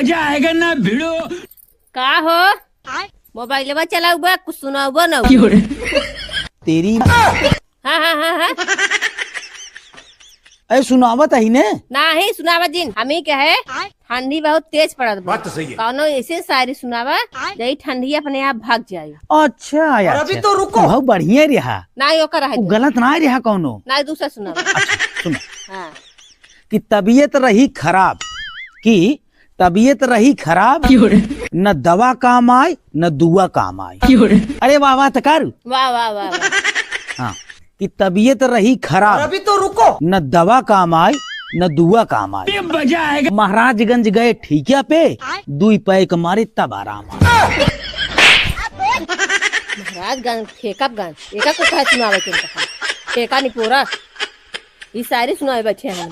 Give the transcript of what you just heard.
मजा आएगा ना भिड़ो। का हो मोबाइल में चला हुआ कुछ सुना हुआ ना तेरी हाँ हाँ हाँ हाँ अरे सुनावत है ने नहीं सुनावा जिन हम ही कहे ठंडी बहुत तेज पड़त बात तो सही है कौनो ऐसे शायरी सुनावा जई ठंडी अपने आप भाग जाए। अच्छा यार अभी तो रुको बहुत बढ़िया रहा नहीं ओकर है गलत ना रहा कौनो नहीं दूसरा सुनावा सुन हाँ कि तबीयत रही खराब कि तबीयत रही खराब न दवा काम आए न दुआ काम आए। अरे वाह वाह तकार वाह वाह वाह वाह। हाँ कि तबीयत रही खराब अभी तो रुको न दवा काम आए न दुआ काम आए। मजा आएगा। महाराजगंज गए ठीकिया पे 2 पैक मारे तब आराम आए। महाराजगंज फेकअप गंज एका को कहे सुनावे के फेका नहीं पूरा ये सारी सुनावे बच्चे हैं